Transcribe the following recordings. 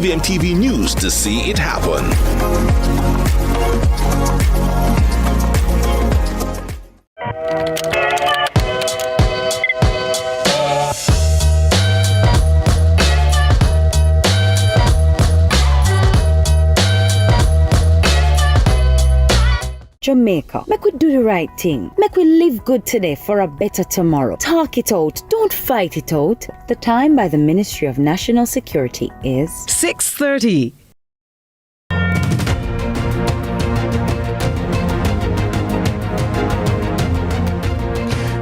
CVM TV News to see it happen. Jamaica, make we do the right thing. Make we live good today for a better tomorrow. Talk it out. Don't fight it out. The time by the Ministry of National Security is 6:30.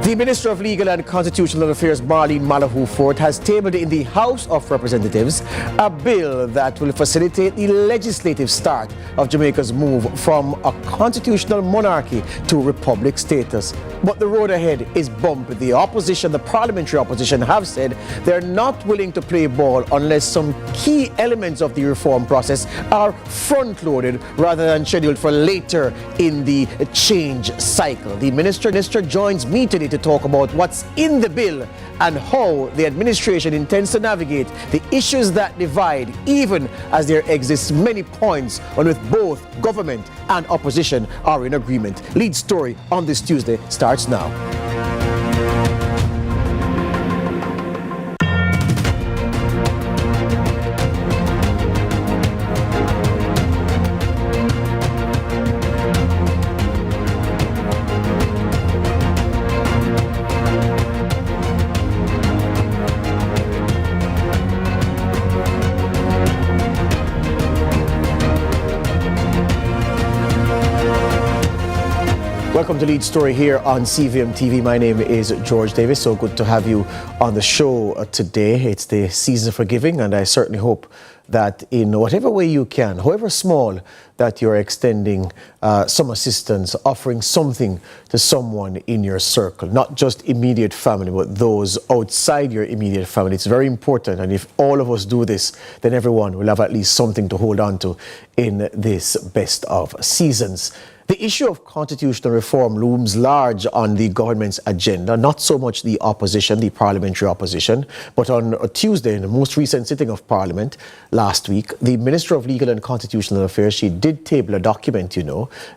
The Minister of Legal and Constitutional Affairs, Marlene Malahoo Fort, has tabled in the House of Representatives a bill that will facilitate the legislative start of Jamaica's move from a constitutional monarchy to republic status. But the road ahead is bumpy. The opposition, the parliamentary opposition, have said they're not willing to play ball unless some key elements of the reform process are front-loaded rather than scheduled for later in the change cycle. The minister joins me today to talk about what's in the bill and how the administration intends to navigate the issues that divide, even as there exists many points on which both government and opposition are in agreement. Lead story on this Tuesday starts now. Welcome to Lead Story here on CVM TV. My name is George Davis. So good to have you on the show today. It's the season for giving, and I certainly hope that in whatever way you can, however small, that you're extending some assistance, offering something to someone in your circle, not just immediate family, but those outside your immediate family. It's very important, and if all of us do this, then everyone will have at least something to hold on to in this best of seasons. The issue of constitutional reform looms large on the government's agenda, not so much the opposition, the parliamentary opposition, but on a Tuesday, in the most recent sitting of Parliament last week, the Minister of Legal and Constitutional Affairs, she did table a document,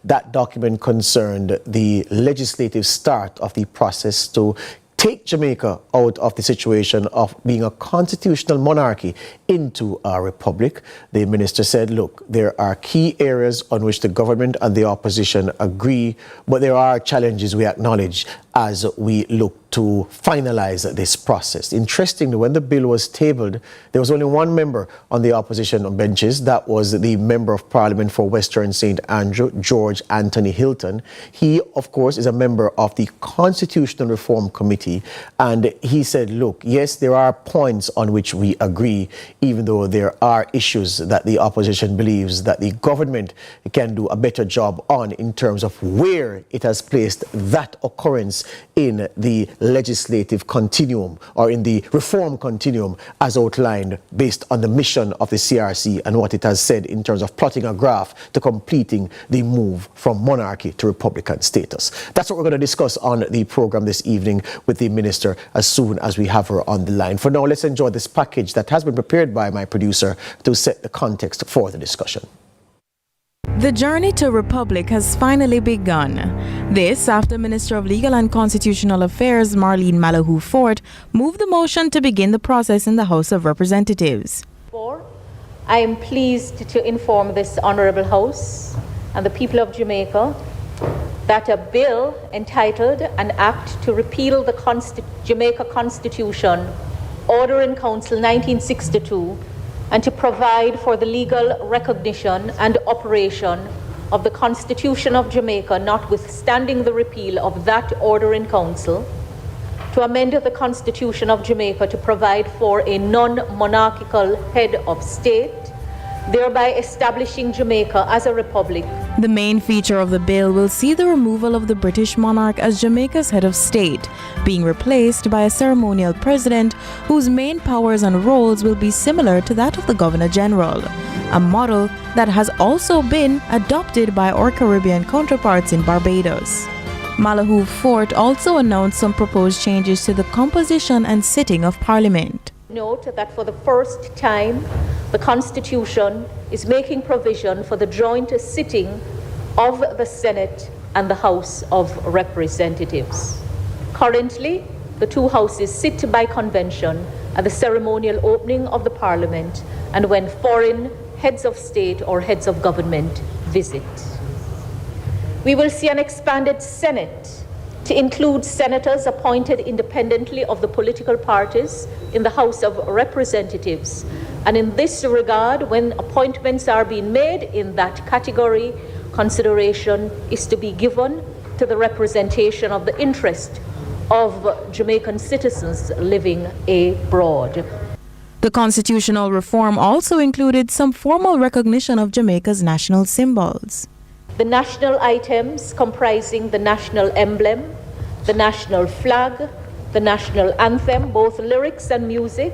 That document concerned the legislative start of the process to take Jamaica out of the situation of being a constitutional monarchy into a republic. The minister said, look, there are key areas on which the government and the opposition agree, but there are challenges we acknowledge as we look to finalize this process. Interestingly, when the bill was tabled, there was only one member on the opposition benches. That was the Member of Parliament for Western St. Andrew, George Anthony Hilton. He, of course, is a member of the Constitutional Reform Committee, and he said, look, yes, there are points on which we agree, even though there are issues that the opposition believes that the government can do a better job on in terms of where it has placed that occurrence in the legislative continuum or in the reform continuum as outlined based on the mission of the CRC and what it has said in terms of plotting a graph to completing the move from monarchy to republican status. That's what we're going to discuss on the program this evening with the minister as soon as we have her on the line. For now, let's enjoy this package that has been prepared by my producer to set the context for the discussion. The journey to republic has finally begun. This after Minister of Legal and Constitutional Affairs Marlene Malahoo Fort moved the motion to begin the process in the House of Representatives. I am pleased to inform this Honourable House and the people of Jamaica that a bill entitled An Act to Repeal the Jamaica Constitution, Order in Council 1962, and to provide for the legal recognition and operation of the Constitution of Jamaica, notwithstanding the repeal of that order in council, to amend the Constitution of Jamaica to provide for a non-monarchical head of state, thereby establishing Jamaica as a republic. The main feature of the bill will see the removal of the British monarch as Jamaica's head of state, being replaced by a ceremonial president whose main powers and roles will be similar to that of the Governor General, a model that has also been adopted by our Caribbean counterparts in Barbados. Malahoo Fort also announced some proposed changes to the composition and sitting of Parliament. Note that for the first time, the Constitution is making provision for the joint sitting of the Senate and the House of Representatives. Currently, the two houses sit by convention at the ceremonial opening of the Parliament and when foreign heads of state or heads of government visit. We will see an expanded Senate to include senators appointed independently of the political parties in the House of Representatives. And in this regard, when appointments are being made in that category, consideration is to be given to the representation of the interest of Jamaican citizens living abroad. The constitutional reform also included some formal recognition of Jamaica's national symbols. The national items comprising the national emblem, the national flag, the national anthem, both lyrics and music,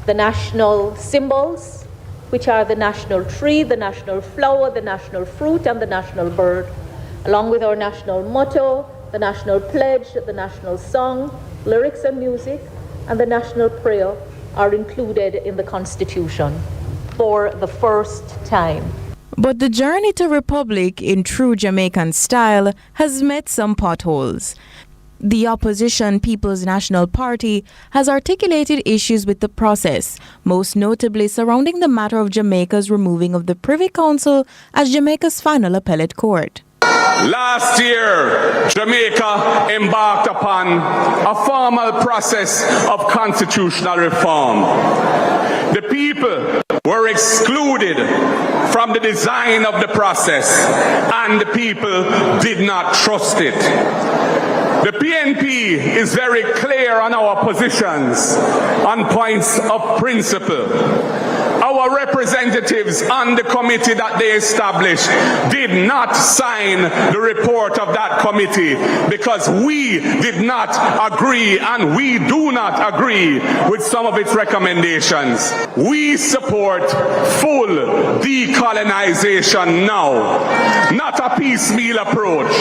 the national symbols, which are the national tree, the national flower, the national fruit, and the national bird, along with our national motto, the national pledge, the national song, lyrics and music, and the national prayer are included in the Constitution for the first time. But the journey to republic in true Jamaican style has met some potholes. The opposition People's National Party has articulated issues with the process, most notably surrounding the matter of Jamaica's removing of the Privy Council as Jamaica's final appellate court. Last year, Jamaica embarked upon a formal process of constitutional reform. The people were excluded from the design of the process, and the people did not trust it. The PNP is very clear on our positions on points of principle. Our representatives on the committee that they established did not sign the report of that committee because we did not agree and we do not agree with some of its recommendations. We support full decolonization now, not a piecemeal approach.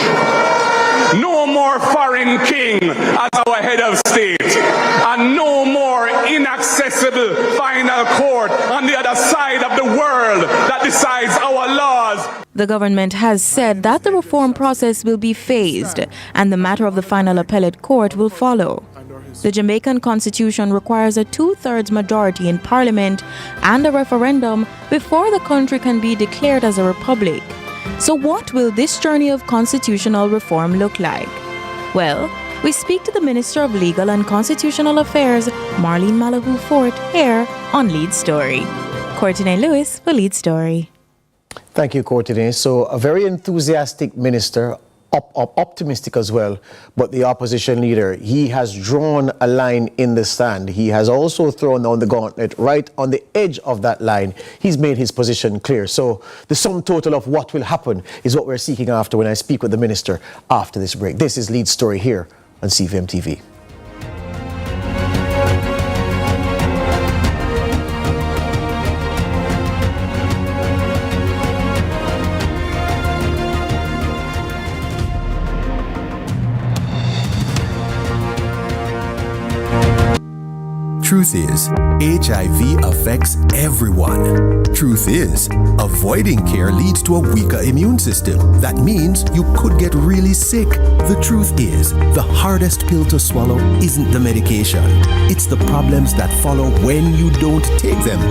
No more foreign king as our head of state, and no more inaccessible final court on the other side of the world that decides our laws. The government has said that the reform process will be phased and the matter of the final appellate court will follow. The Jamaican constitution requires a 2/3 majority in parliament and a referendum before the country can be declared as a republic. So what will this journey of constitutional reform look like? Well, we speak to the Minister of Legal and Constitutional Affairs, Marlene Malahoo Fort, here on Lead Story. Courteney Lewis for Lead Story. Thank you, Courteney. So a very enthusiastic minister, optimistic as well, but the opposition leader, he has drawn a line in the sand. He has also thrown down the gauntlet right on the edge of that line. He's made his position clear. So the sum total of what will happen is what we're seeking after when I speak with the minister after this break. This is Lead Story here on CVM TV. Truth is, HIV affects everyone. Truth is, avoiding care leads to a weaker immune system. That means you could get really sick. The truth is, the hardest pill to swallow isn't the medication. It's the problems that follow when you don't take them.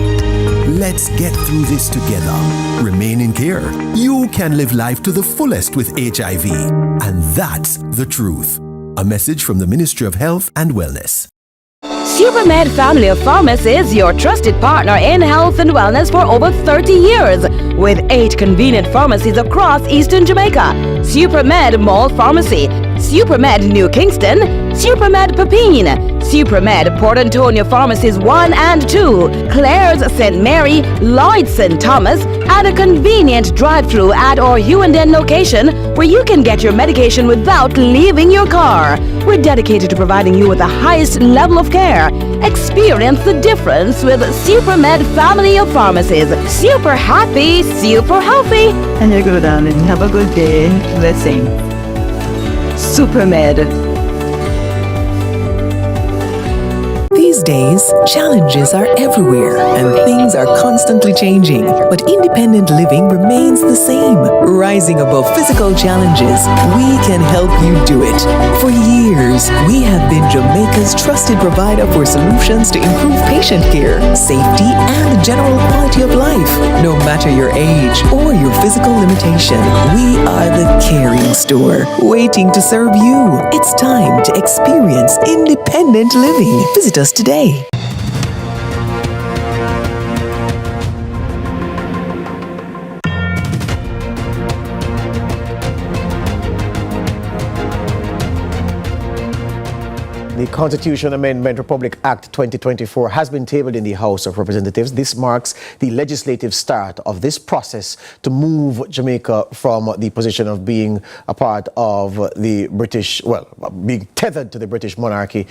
Let's get through this together. Remain in care. You can live life to the fullest with HIV. And that's the truth. A message from the Ministry of Health and Wellness. Supermed Family of Pharmacies, your trusted partner in health and wellness for over 30 years. With 8 convenient pharmacies across Eastern Jamaica. Supermed Mall Pharmacy, Supermed New Kingston, Supermed Pepine, Supermed Port Antonio Pharmacies 1 and 2, Claire's St. Mary, Lloyd's St. Thomas, and a convenient drive-through at our Hughenden location where you can get your medication without leaving your car. We're dedicated to providing you with the highest level of care. Experience the difference with Supermed Family of Pharmacies. Super happy, super healthy. And you go down and have a good day. Blessing. Supermed. These These days, challenges are everywhere and things are constantly changing, but independent living remains the same. Rising above physical challenges, we can help you do it. For years, we have been Jamaica's trusted provider for solutions to improve patient care, safety, and the general quality of life. No matter your age or your physical limitation, we are the caring store, waiting to serve you. It's time to experience independent living. Visit us today. The Constitution Amendment Republic Act 2024 has been tabled in the House of Representatives. This marks the legislative start of this process to move Jamaica from the position of being a part of the British, well, being tethered to the British monarchy,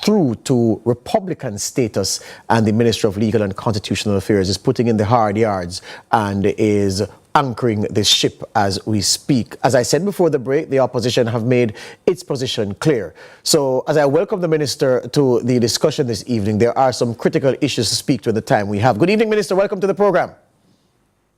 through to Republican status, and the Minister of Legal and Constitutional Affairs is putting in the hard yards and is anchoring this ship as we speak. As I said before the break, the opposition have made its position clear. So as I welcome the Minister to the discussion this evening, there are some critical issues to speak to at the time we have. Good evening, Minister. Welcome to the program.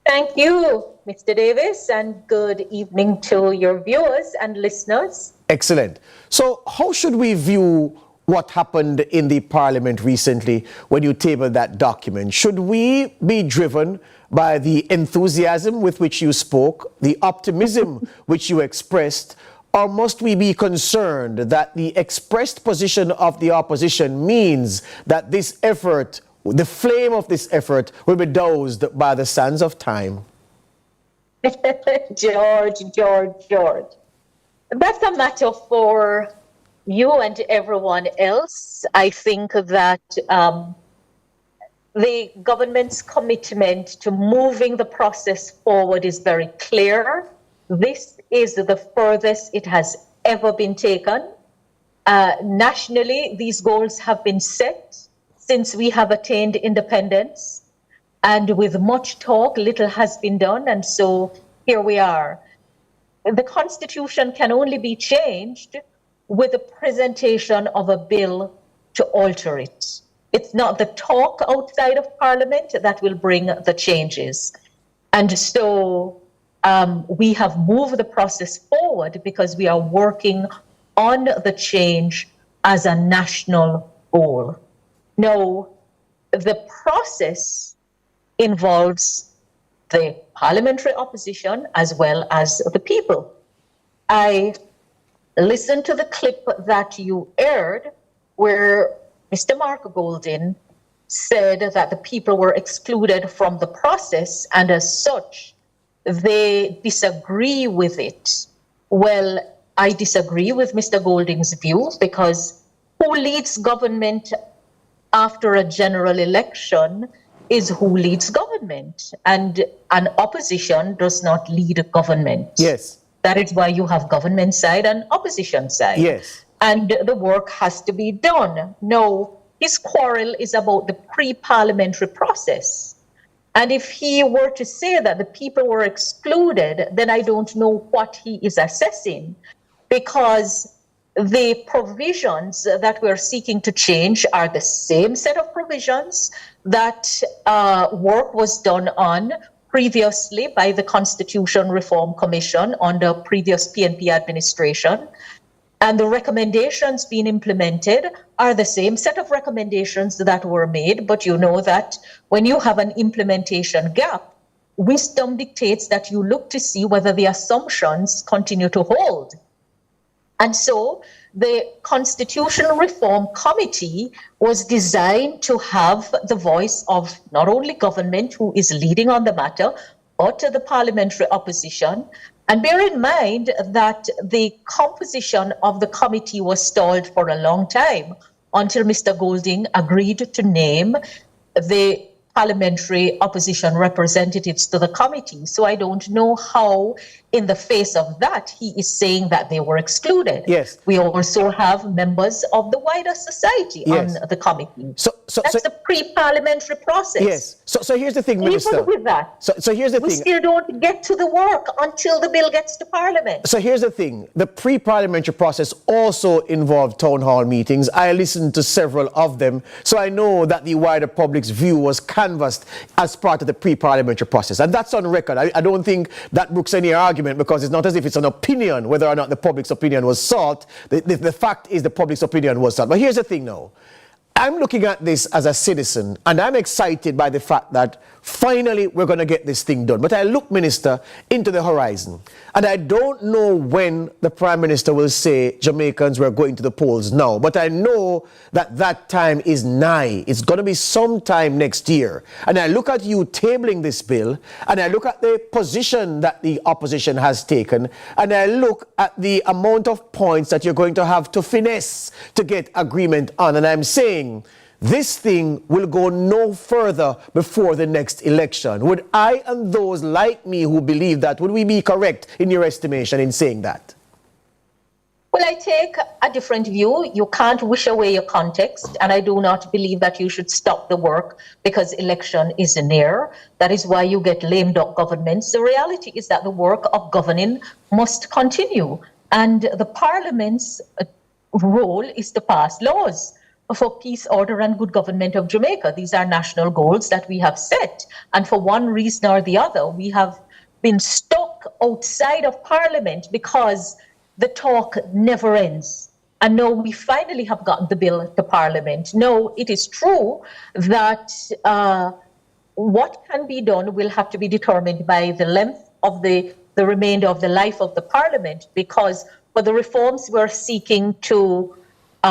Thank you, Mr. Davis, and good evening to your viewers and listeners. Excellent. So how should we view what happened in the Parliament recently when you tabled that document? Should we be driven by the enthusiasm with which you spoke, the optimism which you expressed, or must we be concerned that the expressed position of the opposition means that this effort, the flame of this effort, will be doused by the sands of time? George. That's a matter for you and everyone else. I think that the government's commitment to moving the process forward is very clear. This is the furthest it has ever been taken. Nationally, these goals have been set since we have attained independence. And with much talk, little has been done. And so here we are. The Constitution can only be changed with the presentation of a bill to alter it. It's not the talk outside of Parliament that will bring the changes. And so we have moved the process forward because we are working on the change as a national goal. Now, the process involves the parliamentary opposition as well as the people. I listened to the clip that you aired where Mr. Mark Golding said that the people were excluded from the process and as such, they disagree with it. Well, I disagree with Mr. Golding's view because who leads government after a general election is who leads government, and an opposition does not lead a government. Yes. That is why you have government side and opposition side. Yes. And the work has to be done. No, his quarrel is about the pre-parliamentary process. And if he were to say that the people were excluded, then I don't know what he is assessing, because the provisions that we're seeking to change are the same set of provisions that work was done on previously by the Constitution Reform Commission under previous PNP administration. And the recommendations being implemented are the same set of recommendations that were made, but you know that when you have an implementation gap, wisdom dictates that you look to see whether the assumptions continue to hold. And so the Constitutional Reform Committee was designed to have the voice of not only government, who is leading on the matter, but the parliamentary opposition. And bear in mind that the composition of the committee was stalled for a long time until Mr. Golding agreed to name the parliamentary opposition representatives to the committee. So I don't know how, in the face of that, he is saying that they were excluded. Yes. We also have members of the wider society on the committee. That's the pre-parliamentary process. Yes. So here's the thing, Minister. Even with that, so here's the thing. We still don't get to the work until the bill gets to Parliament. So here's the thing. The pre-parliamentary process also involved town hall meetings. I listened to several of them, so I know that the wider public's view was canvassed as part of the pre-parliamentary process. And that's on record. I don't think that brooks any argument, because it's not as if it's an opinion whether or not the public's opinion was sought. The fact is the public's opinion was sought. But here's the thing now. I'm looking at this as a citizen, and I'm excited by the fact that finally we're going to get this thing done. But I look, Minister, into the horizon, and I don't know when the Prime Minister will say Jamaicans were going to the polls now, but I know that that time is nigh. It's going to be sometime next year. And I look at you tabling this bill, and I look at the position that the opposition has taken, and I look at the amount of points that you're going to have to finesse to get agreement on, and I'm saying this thing will go no further before the next election. Would I and those like me who believe that, would we be correct in your estimation in saying that? Well, I take a different view. You can't wish away your context, and I do not believe that you should stop the work because election is near. That is why you get lame duck governments. The reality is that the work of governing must continue, and the Parliament's role is to pass laws for peace, order, and good government of Jamaica. These are national goals that we have set. And for one reason or the other, we have been stuck outside of Parliament because the talk never ends. And now we finally have gotten the bill to Parliament. Now, it is true that what can be done will have to be determined by the length of the remainder of the life of the Parliament, because for the reforms we're seeking to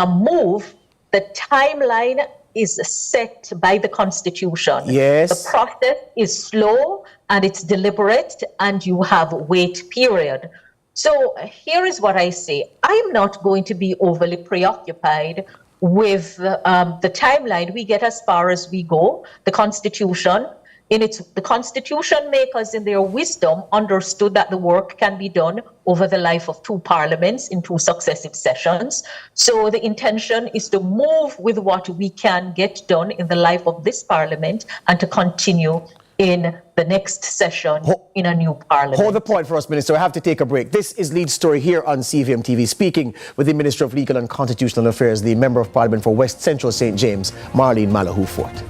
move, the timeline is set by the Constitution. Yes. The process is slow and it's deliberate, and you have wait period. So here is what I say. I'm not going to be overly preoccupied with the timeline. We get as far as we go. The Constitution, the Constitution makers in their wisdom understood that the work can be done over the life of 2 parliaments in 2 successive sessions. So the intention is to move with what we can get done in the life of this parliament and to continue in the next session in a new parliament. Hold the point for us, Minister. I have to take a break. This is Lead Story here on CVM TV, speaking with the Minister of Legal and Constitutional Affairs, the Member of Parliament for West Central St. James, Marlene Malahoo Fort.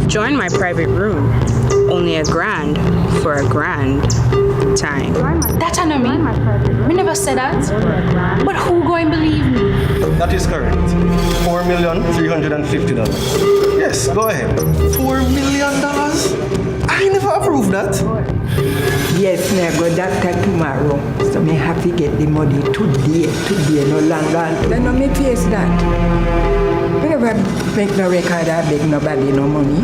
Join my private room. Only $1,000 for a grand time. That I know me. We never said that. But who go and believe me? That is correct. $4,350,000. Yes, go ahead. $4 million? I never approved that. Yes, me go doctor tomorrow. So me have to get the money today, no longer. Then no me face that. We never make no record or beg nobody no money.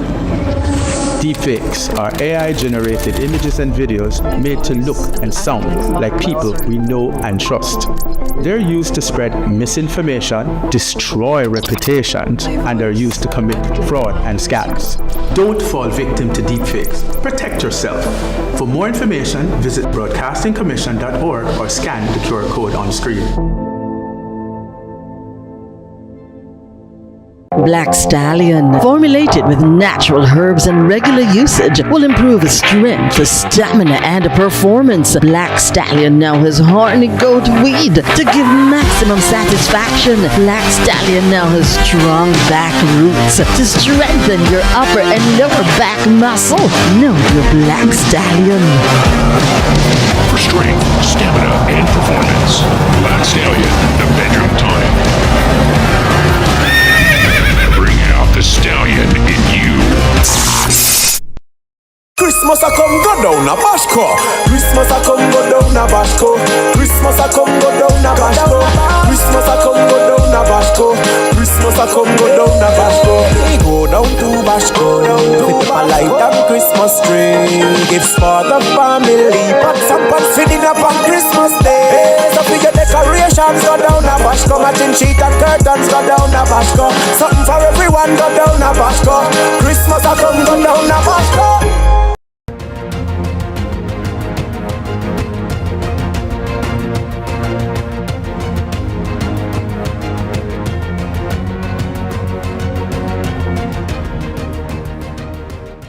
Deepfakes are AI-generated images and videos made to look and sound like people we know and trust. They're used to spread misinformation, destroy reputations, and are used to commit fraud and scams. Don't fall victim to deepfakes. Protect yourself. For more information, visit broadcastingcommission.org or scan the QR code on screen. Black Stallion, formulated with natural herbs and regular usage, will improve strength, stamina, and performance. Black Stallion now has horny goat weed to give maximum satisfaction. Black Stallion now has strong back roots to strengthen your upper and lower back muscle. Know your Black Stallion. For strength, stamina, and performance, Black Stallion, the bedroom tonic. The stallion in you. Christmas a come go down a Bashko. Christmas a come go down a Bashko. Christmas a come go down a Bashko. Christmas a come go down a Bashko. Christmas Christmas I come go down a Bashko. We go down to Bashko. Flip up a light and Christmas tree. Gifts for the family. Put some pans feeding up on Christmas Day. So for your decorations go down a Bashko. Matching sheet and curtains go down a Bashko. Something for everyone go down a Bashko. Christmas I come go down a Bashko.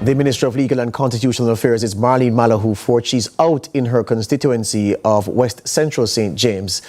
The Minister of Legal and Constitutional Affairs is Marlene Malahoo Ford. She's out in her constituency of West Central St. James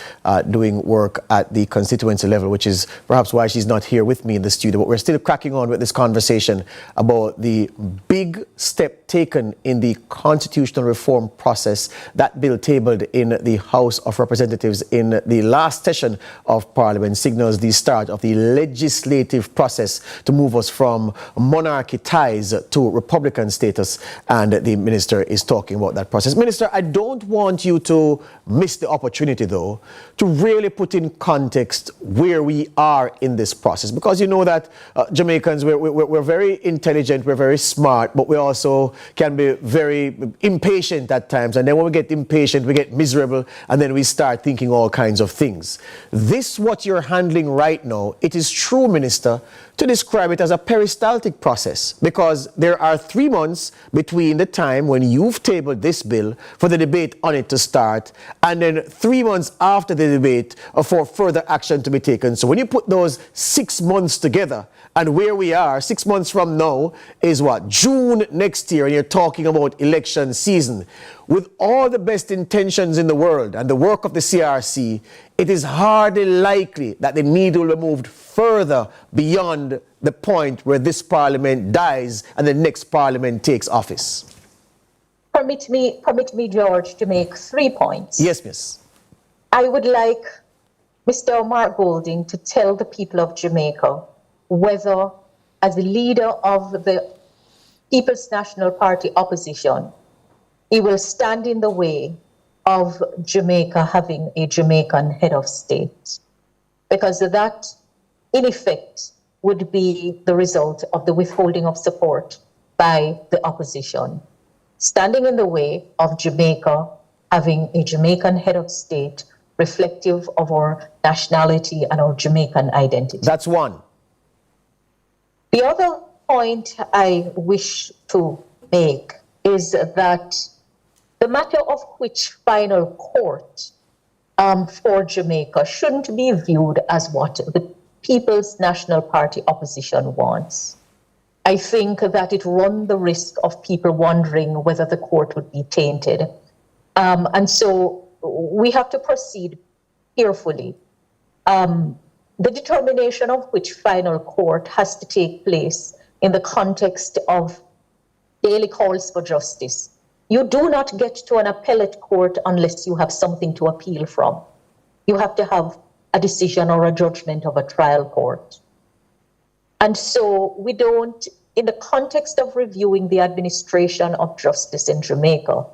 doing work at the constituency level, which is perhaps why she's not here with me in the studio. But we're still cracking on with this conversation about the big step taken in the constitutional reform process. That bill tabled in the House of Representatives in the last session of Parliament signals the start of the legislative process to move us from monarchy ties to Republican status, and the minister is talking about that process. Minister, I don't want you to miss the opportunity, though, to really put in context where we are in this process, because you know that Jamaicans, we're very intelligent, we're very smart, but we also can be very impatient at times, and then when we get impatient, we get miserable, and then we start thinking all kinds of things. This, what you're handling right now, it is true, Minister, to describe it as a peristaltic process, because there are 3 months between the time when you've tabled this bill for the debate on it to start, and then 3 months after the debate for further action to be taken. So when you put those 6 months together, and where we are 6 months from now is what, June next year, and you're talking about election season. With all the best intentions in the world and the work of the CRC, it is hardly likely that the needle will be moved further beyond the point where this parliament dies and the next parliament takes office. Permit me, George, to make 3 points. Yes, miss. I would like Mr. Mark Golding to tell the people of Jamaica whether, as the leader of the People's National Party opposition, he will stand in the way of Jamaica having a Jamaican head of state, because that, in effect, would be the result of the withholding of support by the opposition, standing in the way of Jamaica having a Jamaican head of state reflective of our nationality and our Jamaican identity. That's one. The other point I wish to make is that the matter of which final court for Jamaica shouldn't be viewed as what the People's National Party opposition wants. I think that it runs the risk of people wondering whether the court would be tainted. And so we have to proceed carefully. The determination of which final court has to take place in the context of daily calls for justice. You do not get to an appellate court unless you have something to appeal from. You have to have a decision or a judgment of a trial court. And so we don't, in the context of reviewing the administration of justice in Jamaica,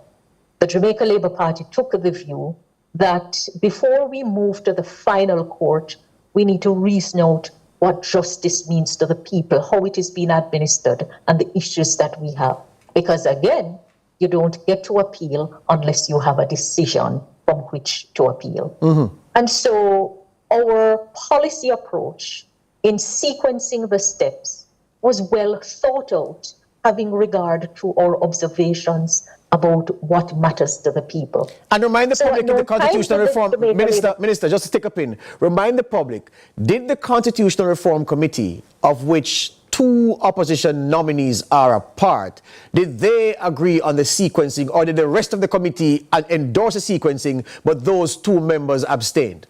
the Jamaica Labour Party took the view that before we move to the final court, we need to reason out what justice means to the people, how it is being administered, and the issues that we have. Because again, you don't get to appeal unless you have a decision from which to appeal. Mm-hmm. And so our policy approach in sequencing the steps was well thought out, having regard to our observations about what matters to the people. And remind the public of the constitutional reform, Minister, just to stick a pin, remind the public, did the Constitutional Reform Committee, of which 2 opposition nominees are a part, did they agree on the sequencing, or did the rest of the committee endorse the sequencing, but those 2 members abstained?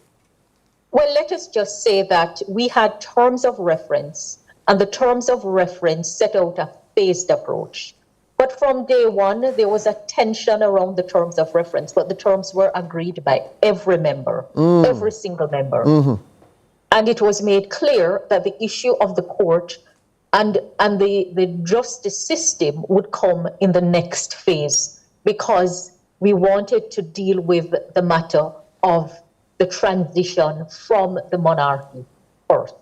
Well, let us just say that we had terms of reference, and the terms of reference set out a phased approach. But from day one, there was a tension around the terms of reference, but the terms were agreed by every member, every single member. Mm-hmm. And it was made clear that the issue of the court and the justice system would come in the next phase, because we wanted to deal with the matter of the transition from the monarchy first.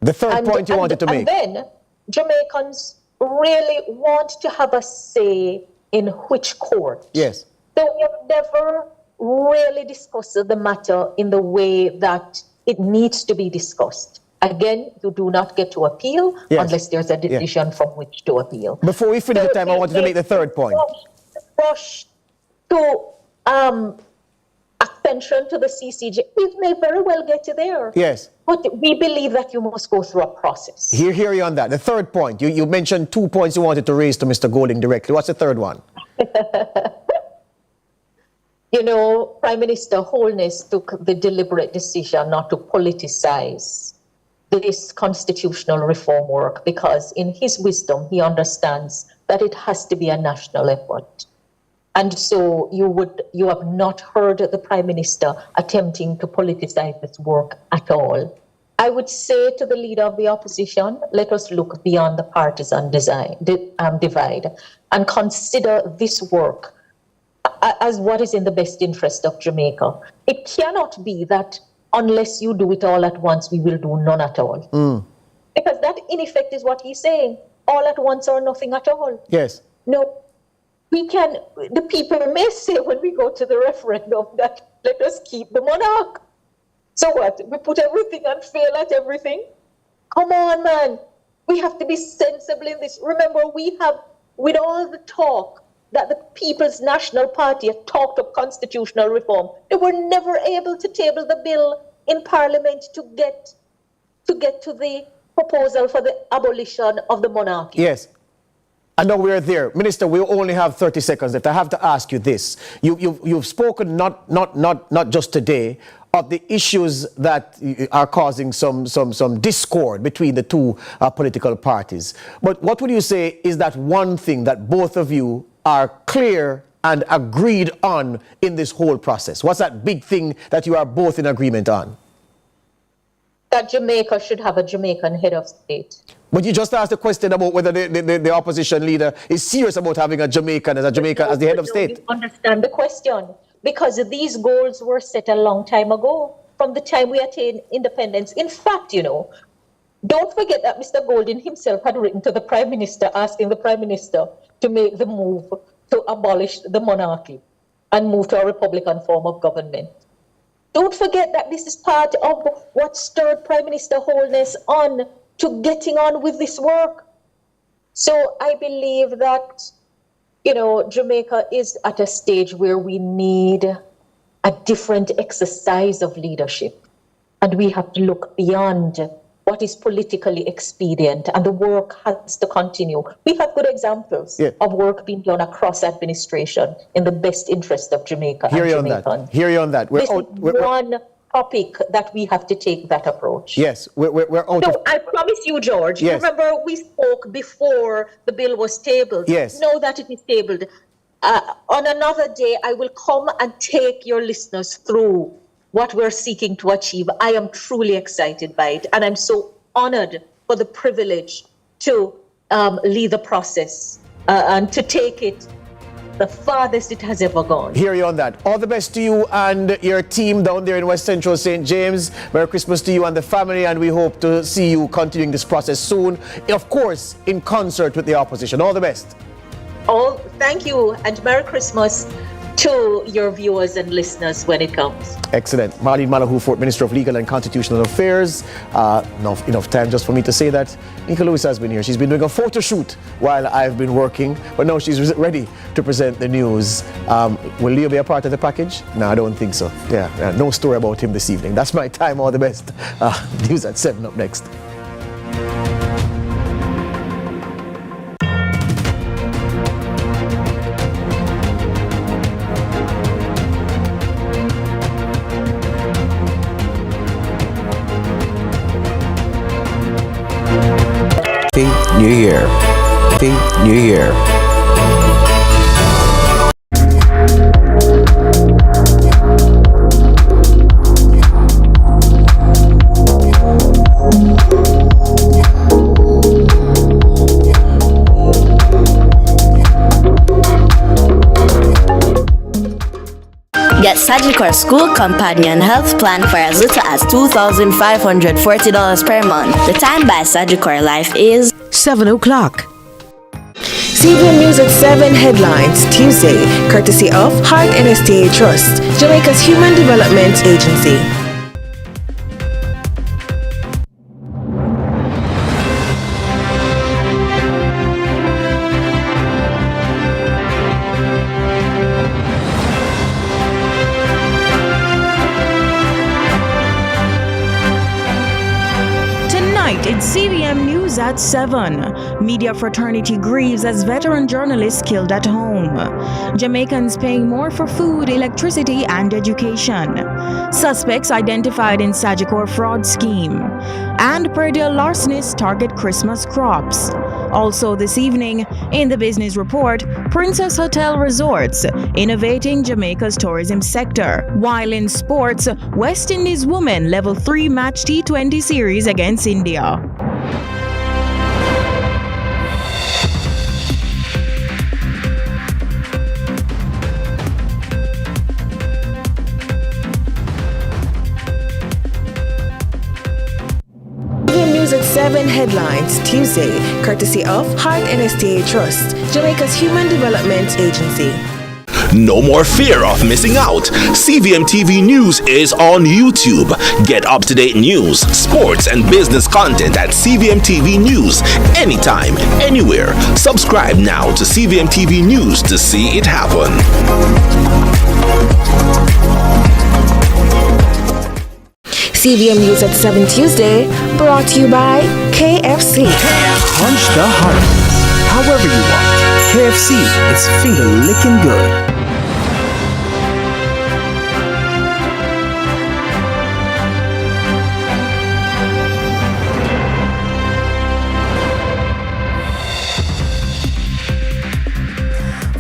The third point you wanted to make. And then Jamaicans really want to have a say in which court. Yes. So we have never really discussed the matter in the way that it needs to be discussed. Again, you do not get to appeal unless there's a decision from which to appeal. Before we finish the time, I wanted to make the third point. Rush to extension to the CCJ. We may very well get to there. Yes. But we believe that you must go through a process. Hear you on that. The third point, you mentioned 2 points you wanted to raise to Mr. Golding directly. What's the third one? You know, Prime Minister Holness took the deliberate decision not to politicize this constitutional reform work because in his wisdom, he understands that it has to be a national effort. And so you have not heard the Prime Minister attempting to politicize this work at all. I would say to the leader of the opposition, let us look beyond the partisan divide and consider this work as what is in the best interest of Jamaica. It cannot be that unless you do it all at once, we will do none at all. Because that, in effect, is what he's saying. All at once or nothing at all. Yes. No, the people may say when we go to the referendum that let us keep the monarch. So what? We put everything and fail at everything? Come on, man. We have to be sensible in this. Remember, we have, with all the talk that the People's National Party had talked of constitutional reform, they were never able to table the bill in Parliament to get to the proposal for the abolition of the monarchy. Yes. And now we're there. Minister, we only have 30 seconds left. I have to ask you this. You've spoken not just today of the issues that are causing some discord between the two political parties. But what would you say is that one thing that both of you are clear and agreed on in this whole process? What's that big thing that you are both in agreement on? That Jamaica should have a Jamaican head of state. But you just asked a question about whether the opposition leader is serious about having a Jamaican as the head of state. You understand the question. Because these goals were set a long time ago, from the time we attained independence. In fact, you know, don't forget that Mr. Golding himself had written to the Prime Minister, asking the Prime Minister to make the move to abolish the monarchy and move to a Republican form of government. Don't forget that this is part of what stirred Prime Minister Holness on to getting on with this work. So I believe that, you know, Jamaica is at a stage where we need a different exercise of leadership. And we have to look beyond what is politically expedient, and the work has to continue. We have good examples of work being done across administration in the best interest of Jamaica and Jamaicans. Hear you on that. This is one topic that we have to take that approach. Yes, we're out of... I promise you, George, yes. Remember we spoke before the bill was tabled. Yes. Know that it is tabled. On another day, I will come and take your listeners through what we're seeking to achieve. I am truly excited by it, and I'm so honored for the privilege to lead the process and to take it the farthest it has ever gone. Hear you on that. All the best to you and your team down there in West Central St. James. Merry Christmas to you and the family, and we hope to see you continuing this process soon, of course, in concert with the opposition. All the best. Oh, thank you, and Merry Christmas to your viewers and listeners when it comes. Excellent. Marlene Malahou, Fourth Minister of Legal and Constitutional Affairs. Enough time just for me to say that Nika Lewis has been here. She's been doing a photo shoot while I've been working, but now she's ready to present the news. Will Leo be a part of the package? No, I don't think so. Yeah, no story about him this evening. That's my time. All the best. News at 7 up next. Happy New Year. Happy New Year. Get Sagicor School Companion Health Plan for as little as $2,540 per month. The time by Sagicor Life is 7 o'clock. CVM News at 7 headlines Tuesday, courtesy of Heart NSTA Trust, Jamaica's Human Development Agency. It's CVM News at 7. Media fraternity grieves as veteran journalists killed at home. Jamaicans paying more for food, electricity, and education. Suspects identified in Sagicor fraud scheme. And Perdue larcenists target Christmas crops. Also this evening, in the business report, Princess Hotel Resorts, innovating Jamaica's tourism sector. While in sports, West Indies women level 3 match T20 series against India. News at 7 headlines Tuesday, courtesy of Heart NSTA Trust, Jamaica's Human Development Agency. No more fear of missing out. CVM TV News is on YouTube. Get up-to-date news, sports, and business content at CVM TV News anytime, anywhere. Subscribe now to CVM TV News to see it happen. CVM News at 7 Tuesday, brought to you by KFC. Punch the heart. However you want. KFC, it's finger-licking good.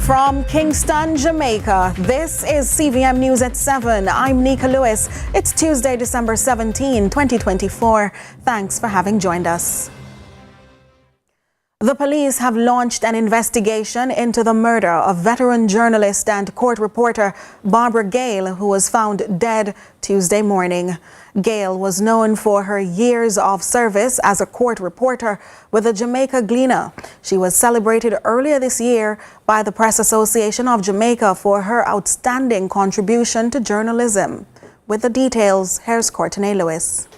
From Kingston, Jamaica, this is CVM News at 7. I'm Nika Lewis. It's Tuesday, December 17, 2024. Thanks for having joined us. The police have launched an investigation into the murder of veteran journalist and court reporter Barbara Gayle, who was found dead Tuesday morning. Gayle was known for her years of service as a court reporter with the Jamaica Gleaner. She was celebrated earlier this year by the Press Association of Jamaica for her outstanding contribution to journalism. With the details, here's Courteney Lewis.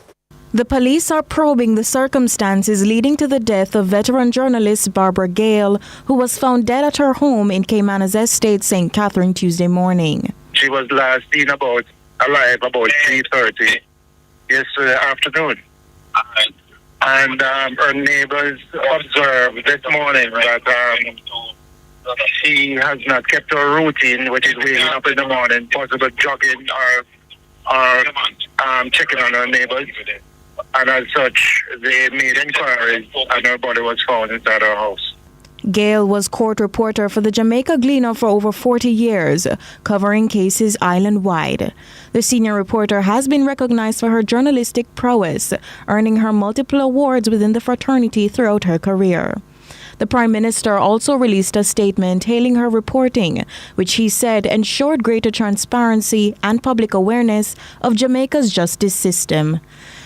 The police are probing the circumstances leading to the death of veteran journalist Barbara Gayle, who was found dead at her home in Caymanas Estate, St. Catherine, Tuesday morning. She was last seen alive about 3:30 yesterday afternoon. And her neighbors observed this morning that she has not kept her routine, which is waking up in the morning, possible jogging or checking on her neighbors. And as such, they made inquiries and her body was found inside her house. Gayle was court reporter for the Jamaica Gleaner for over 40 years, covering cases island-wide. The senior reporter has been recognized for her journalistic prowess, earning her multiple awards within the fraternity throughout her career. The Prime Minister also released a statement hailing her reporting, which he said ensured greater transparency and public awareness of Jamaica's justice system.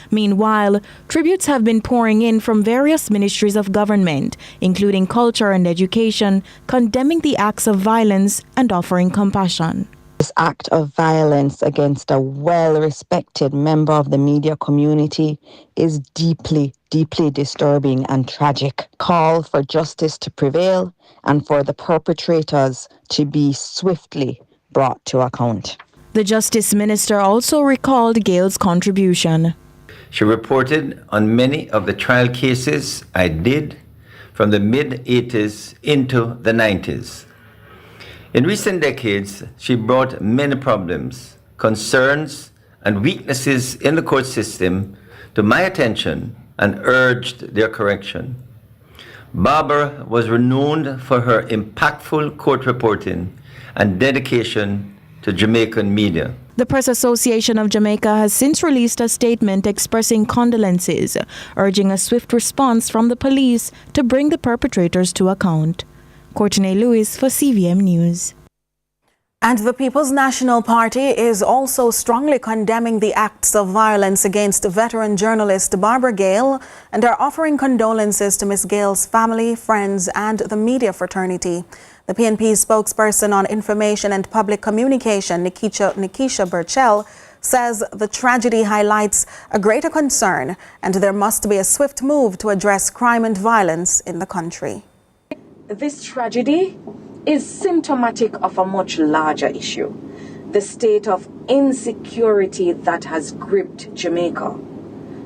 Meanwhile, tributes have been pouring in from various ministries of government, including culture and education, condemning the acts of violence and offering compassion. This act of violence against a well-respected member of the media community is deeply, deeply disturbing and tragic. Call for justice to prevail and for the perpetrators to be swiftly brought to account. The Justice Minister also recalled Gayle's contribution. She reported on many of the trial cases I did from the mid-80s into the 90s. In recent decades, she brought many problems, concerns, and weaknesses in the court system to my attention and urged their correction. Barbara was renowned for her impactful court reporting and dedication to Jamaican media. The Press Association of Jamaica has since released a statement expressing condolences, urging a swift response from the police to bring the perpetrators to account. Courteney Lewis for CVM News. And the People's National Party is also strongly condemning the acts of violence against veteran journalist Barbara Gayle and are offering condolences to Ms. Gayle's family, friends, and the media fraternity. The PNP spokesperson on Information and Public Communication, Nikisha Burchell, says the tragedy highlights a greater concern and there must be a swift move to address crime and violence in the country. This tragedy is symptomatic of a much larger issue, the state of insecurity that has gripped Jamaica.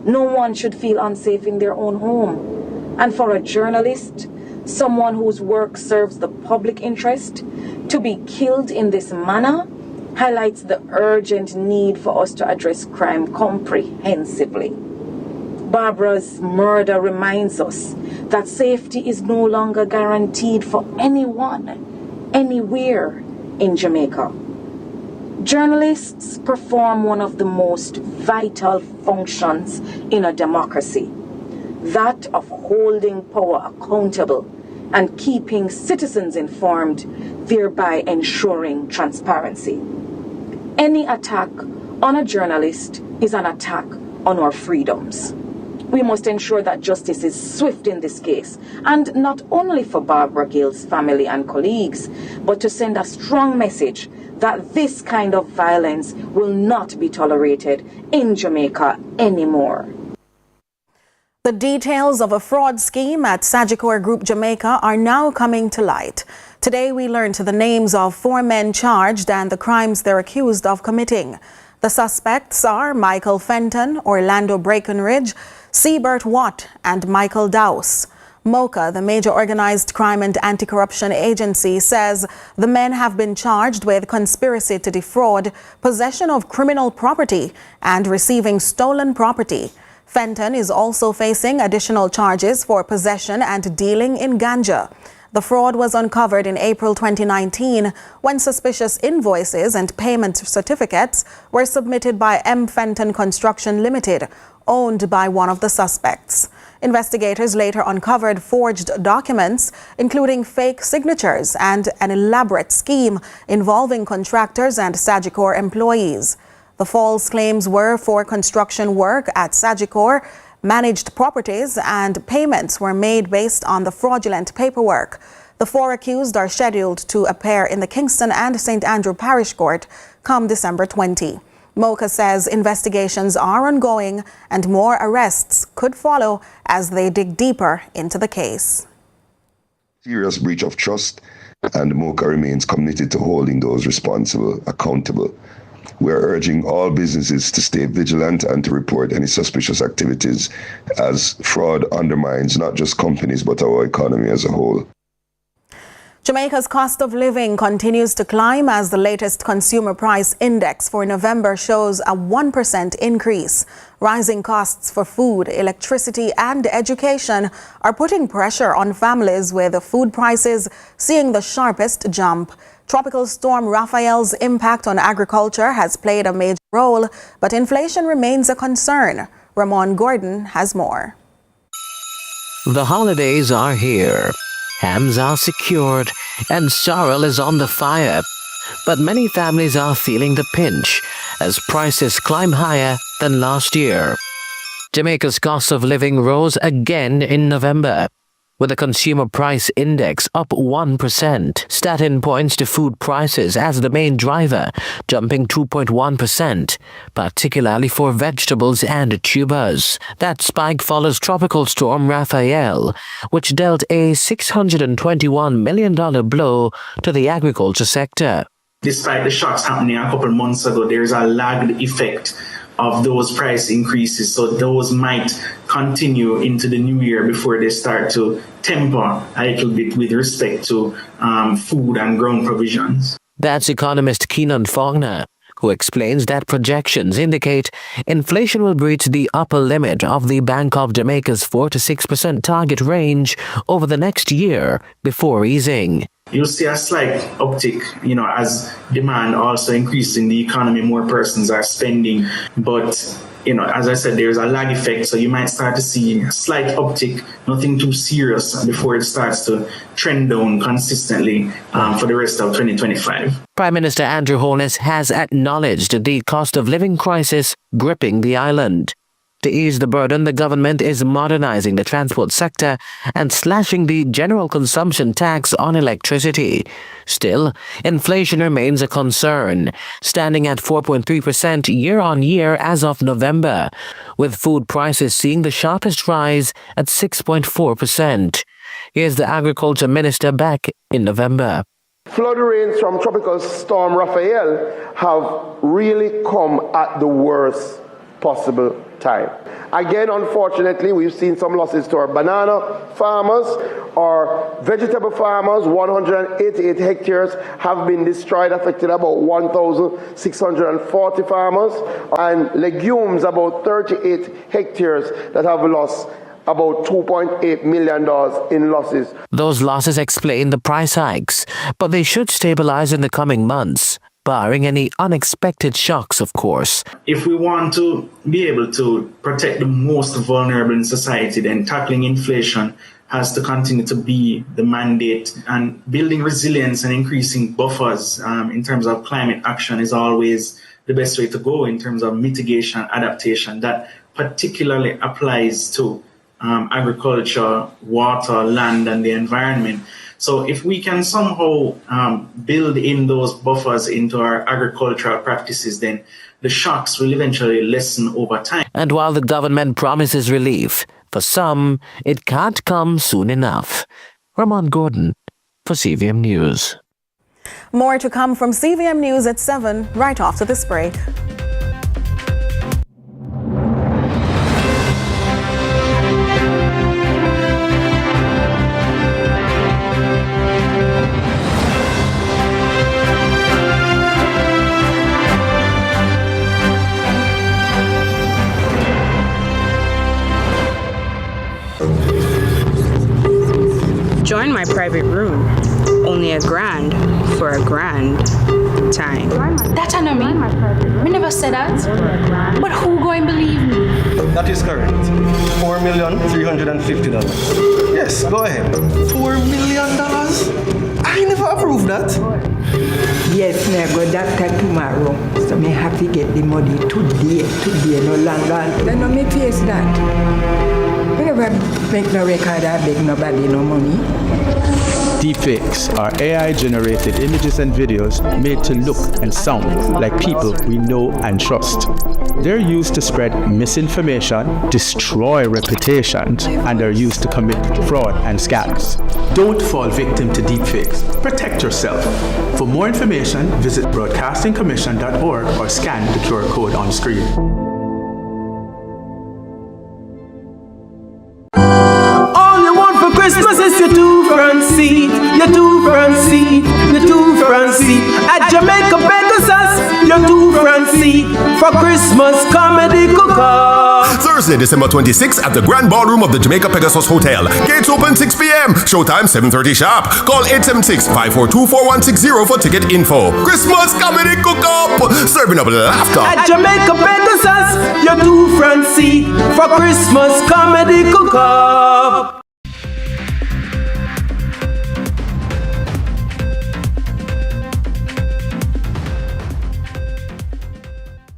No one should feel unsafe in their own home. And for a journalist, someone whose work serves the public interest, to be killed in this manner highlights the urgent need for us to address crime comprehensively. Barbara's murder reminds us that safety is no longer guaranteed for anyone, anywhere in Jamaica. Journalists perform one of the most vital functions in a democracy, that of holding power accountable and keeping citizens informed, thereby ensuring transparency. Any attack on a journalist is an attack on our freedoms. We must ensure that justice is swift in this case, and not only for Barbara Gayle's family and colleagues, but to send a strong message that this kind of violence will not be tolerated in Jamaica anymore. The details of a fraud scheme at Sagicor Group Jamaica are now coming to light. Today we learned the names of 4 men charged and the crimes they're accused of committing. The suspects are Michael Fenton, Orlando Breaken-Ridge, Ceebert Watt, and Michael Douse. MOCA, the major organized crime and anti-corruption agency, says the men have been charged with conspiracy to defraud, possession of criminal property, and receiving stolen property. Fenton is also facing additional charges for possession and dealing in ganja. The fraud was uncovered in April 2019 when suspicious invoices and payment certificates were submitted by M. Fenton Construction Limited, owned by one of the suspects. Investigators later uncovered forged documents, including fake signatures and an elaborate scheme involving contractors and Sagicor employees. The false claims were for construction work at Sagicor, managed properties, and payments were made based on the fraudulent paperwork. The 4 accused are scheduled to appear in the Kingston and St. Andrew Parish Court come December 20. MOCA says investigations are ongoing and more arrests could follow as they dig deeper into the case. Serious breach of trust, and MOCA remains committed to holding those responsible accountable. We are urging all businesses to stay vigilant and to report any suspicious activities, as fraud undermines not just companies but our economy as a whole. Jamaica's cost of living continues to climb as the latest consumer price index for November shows a 1% increase. Rising costs for food, electricity, and education are putting pressure on families, with food prices seeing the sharpest jump. Tropical storm Raphael's impact on agriculture has played a major role, but inflation remains a concern. Ramon Gordon has more. The holidays are here. Hams are secured and sorrel is on the fire. But many families are feeling the pinch as prices climb higher than last year. Jamaica's cost of living rose again in November, with the consumer price index up 1%. Statin points to food prices as the main driver, jumping 2.1%, particularly for vegetables and tubers. That spike follows Tropical Storm Raphael, which dealt a $621 million blow to the agriculture sector. Despite the shocks happening a couple months ago, there's a lagged effect of those price increases, so those might continue into the new year before they start to temper a little bit with respect to food and ground provisions. That's economist Keenan Faulkner, who explains that projections indicate inflation will breach the upper limit of the Bank of Jamaica's 4 to 6% target range over the next year before easing. You'll see a slight uptick, as demand also increases in the economy, more persons are spending, but as I said, there's a lag effect, so you might start to see a slight uptick, nothing too serious, before it starts to trend down consistently for the rest of 2025. Prime Minister Andrew Holness has acknowledged the cost of living crisis gripping the island. To ease the burden, the government is modernizing the transport sector and slashing the general consumption tax on electricity. Still, inflation remains a concern, standing at 4.3% year-on-year as of November, with food prices seeing the sharpest rise at 6.4%. Here's the Agriculture Minister back in November. Flood rains from Tropical Storm Raphael have really come at the worst possible time. Again, unfortunately, we've seen some losses to our banana farmers. Our vegetable farmers, 188 hectares have been destroyed, affected about 1,640 farmers. And legumes, about 38 hectares that have lost about $2.8 million in losses. Those losses explain the price hikes, but they should stabilize in the coming months, barring any unexpected shocks, of course. If we want to be able to protect the most vulnerable in society, then tackling inflation has to continue to be the mandate, and building resilience and increasing buffers in terms of climate action is always the best way to go in terms of mitigation, adaptation. That particularly applies to agriculture, water, land, and the environment. So if we can somehow build in those buffers into our agricultural practices, then the shocks will eventually lessen over time. And while the government promises relief, for some, it can't come soon enough. Ramon Gordon for CVM News. More to come from CVM News at 7, right after this break. Join my private room. Only $1,000 for a grand time. That I know me. We never said that. But who going to believe me? That is correct. $4,350,000. Yes, go ahead. $4 million? I never approved that. Yes, me go doctor tomorrow. So me have to get the money today, no longer. Then no me face that. We never make no record or beg nobody no money. Deepfakes are AI-generated images and videos made to look and sound like people we know and trust. They're used to spread misinformation, destroy reputations, and are used to commit fraud and scams. Don't fall victim to deepfakes. Protect yourself. For more information, visit broadcastingcommission.org or scan the QR code on screen. Christmas is your two-front seat, your two-front seat, your two-front seat. At Jamaica Pegasus, your two-front seat for Christmas comedy cook-off. Thursday, December 26th at the Grand Ballroom of the Jamaica Pegasus Hotel. Gates open 6 p.m. Showtime 7:30 sharp. Call 876-542-4160 for ticket info. Christmas comedy cook-up, serving up laughter. At Jamaica Pegasus, your two-front seat for Christmas comedy cook-up.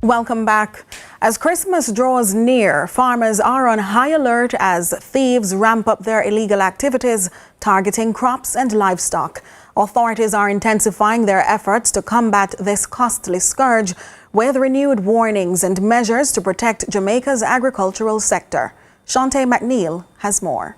Welcome back. As Christmas draws near, farmers are on high alert as thieves ramp up their illegal activities, targeting crops and livestock. Authorities are intensifying their efforts to combat this costly scourge with renewed warnings and measures to protect Jamaica's agricultural sector. Shante McNeil has more.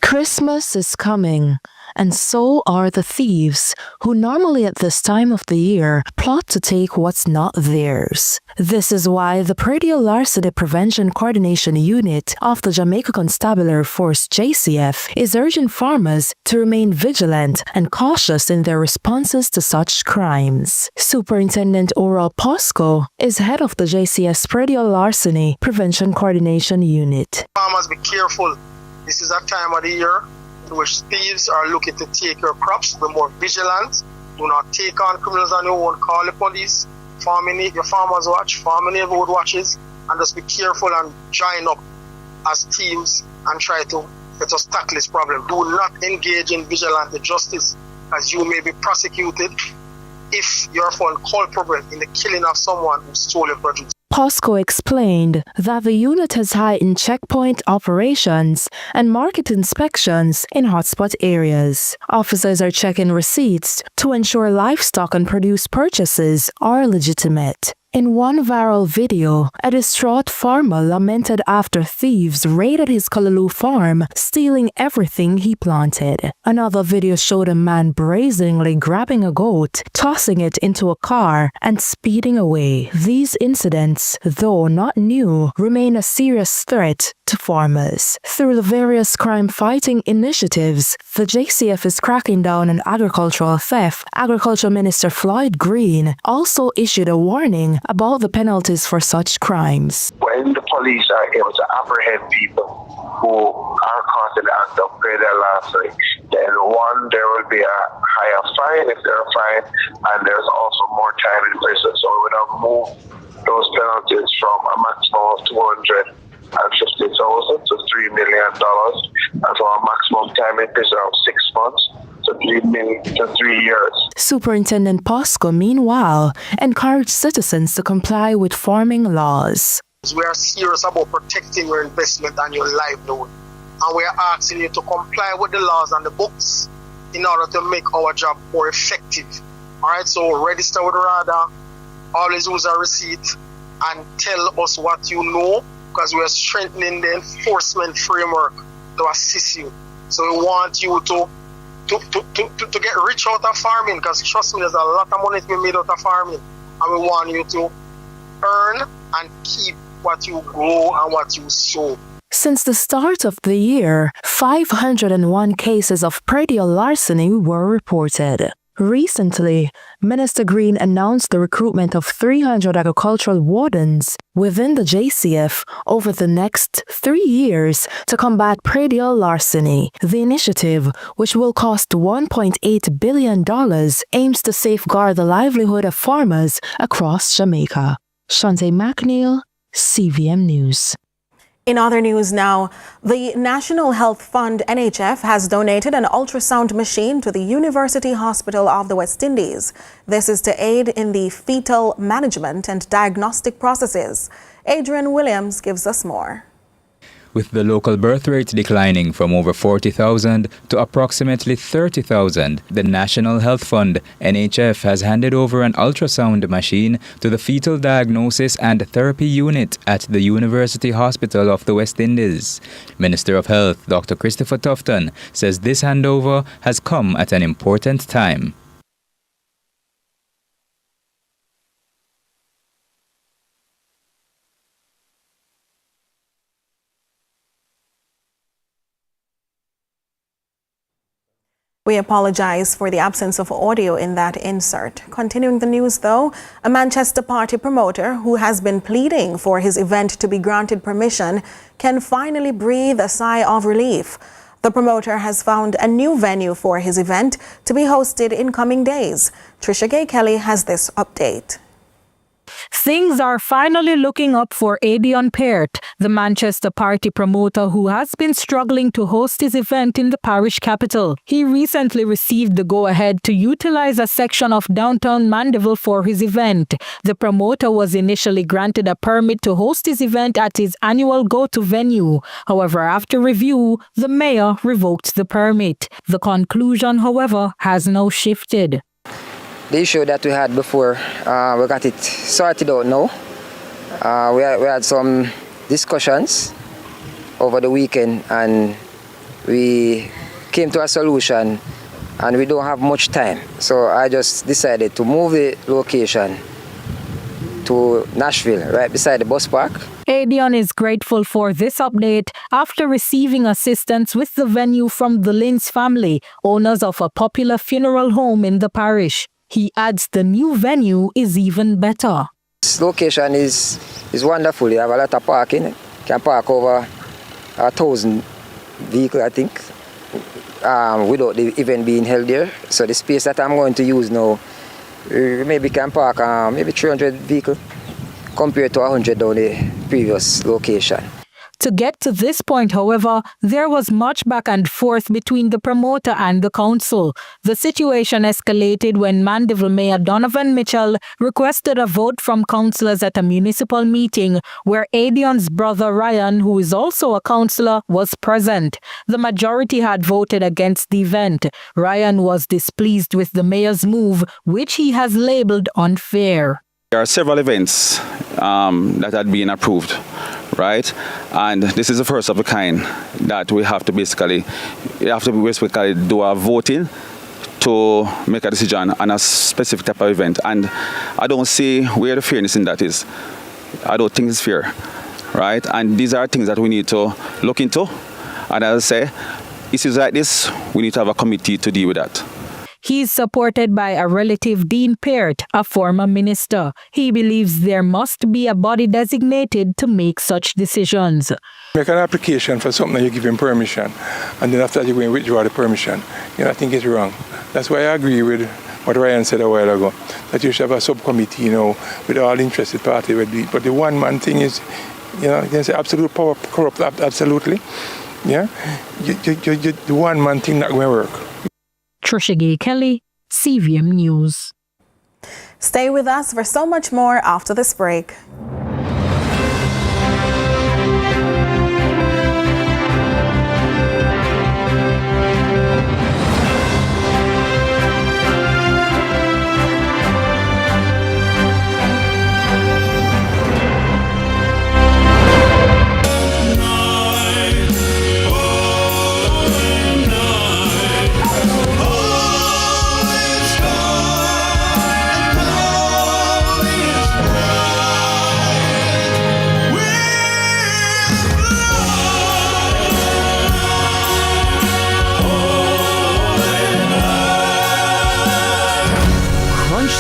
Christmas is coming, and so are the thieves, who normally at this time of the year plot to take what's not theirs. This is why the Predial Larceny Prevention Coordination Unit of the Jamaica Constabulary Force JCF is urging farmers to remain vigilant and cautious in their responses to such crimes. Superintendent Oral Posco is head of the JCF's Predial Larceny Prevention Coordination Unit. Farmers, be careful. This is a time of the year in which thieves are looking to take your crops. Be more vigilant. Do not take on criminals on your own. Call the police. Farm your farmers watch. Farm neighborhood watches. and just be careful and join up as teams and try to let us tackle this problem. Do not engage in vigilante justice, as you may be prosecuted if you are found culpable in the killing of someone who stole your produce. POSCO explained that the unit has heightened checkpoint operations and market inspections in hotspot areas. Officers are checking receipts to ensure livestock and produce purchases are legitimate. In one viral video, a distraught farmer lamented after thieves raided his Callaloo farm, stealing everything he planted. Another video showed a man brazenly grabbing a goat, tossing it into a car, and speeding away. These incidents, though not new, remain a serious threat to farmers. Through the various crime-fighting initiatives, the JCF is cracking down on agricultural theft. Agriculture Minister Floyd Green also issued a warning about the penalties for such crimes. When the police are able to apprehend people who are caught in the act of predatory larceny, then one, there will be a higher fine if they're fined, and there's also more time in prison. So we would have moved those penalties from a maximum of $250,000 to $3 million, and from a maximum time in prison of 6 months to 3 years. Superintendent POSCO, meanwhile, encouraged citizens to comply with farming laws. We are serious about protecting your investment and your livelihood, and we are asking you to comply with the laws and the books in order to make our job more effective. All right, so register with RADA, always use a receipt, and tell us what you know, because we are strengthening the enforcement framework to assist you. So we want you to get rich out of farming, because trust me, there's a lot of money to be made out of farming, and we want you to earn and keep what you grow and what you sow. Since the start of the year, 501 cases of predial larceny were reported. Recently, Minister Green announced the recruitment of 300 agricultural wardens within the JCF over the next 3 years to combat predial larceny. The initiative, which will cost $1.8 billion, aims to safeguard the livelihood of farmers across Jamaica. Shante McNeil, CVM News. In other news now, the National Health Fund, NHF, has donated an ultrasound machine to the University Hospital of the West Indies. This is to aid in the fetal management and diagnostic processes. Adrian Williams gives us more. With the local birth rate declining from over 40,000 to approximately 30,000, the National Health Fund, NHF, has handed over an ultrasound machine to the Fetal Diagnosis and Therapy Unit at the University Hospital of the West Indies. Minister of Health, Dr. Christopher Tufton, says this handover has come at an important time. We apologize for the absence of audio in that insert. Continuing the news, though, a Manchester party promoter who has been pleading for his event to be granted permission can finally breathe a sigh of relief. The promoter has found a new venue for his event to be hosted in coming days. Trisha Gay Kelly has this update. Things are finally looking up for Adion Peart, the Manchester party promoter who has been struggling to host his event in the parish capital. He recently received the go-ahead to utilize a section of downtown Mandeville for his event. The promoter was initially granted a permit to host his event at his annual go-to venue. However, after review, the mayor revoked the permit. The conclusion, however, has now shifted. The issue that we had before, we got it sorted out now. We had some discussions over the weekend and we came to a solution, and we don't have much time. So I just decided to move the location to Nashville, right beside the bus park. Adion is grateful for this update after receiving assistance with the venue from the Lynch family, owners of a popular funeral home in the parish. He adds the new venue is even better. This location is wonderful. You have a lot of parking. You can park over 1,000 vehicles, I think, without the event being held there. So the space that I'm going to use now, maybe can park maybe 300 vehicles compared to 100 down the previous location. To get to this point, however, there was much back and forth between the promoter and the council. The situation escalated when Mandeville Mayor Donovan Mitchell requested a vote from councillors at a municipal meeting where Adion's brother Ryan, who is also a councillor, was present. The majority had voted against the event. Ryan was displeased with the mayor's move, which he has labelled unfair. There are several events that had been approved, right? And this is the first of a kind that we have to basically do a voting to make a decision on a specific type of event. And I don't see where the fairness in that is. I don't think it's fair, right? And these are things that we need to look into. And as I say, issues like this, we need to have a committee to deal with that. He is supported by a relative, Dean Peart, a former minister. He believes there must be a body designated to make such decisions. Make an application for something that you give him permission, and then after that you go and withdraw the permission. I think it's wrong. That's why I agree with what Ryan said a while ago, that you should have a subcommittee, with all interested parties. But the one-man thing is, you can say absolute power corrupt, absolutely. Yeah, the one-man thing not going to work. Trisha Gay Kelly, CVM News. Stay with us for so much more after this break.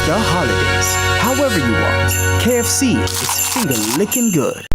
The holidays, however you want. KFC is finger-licking good.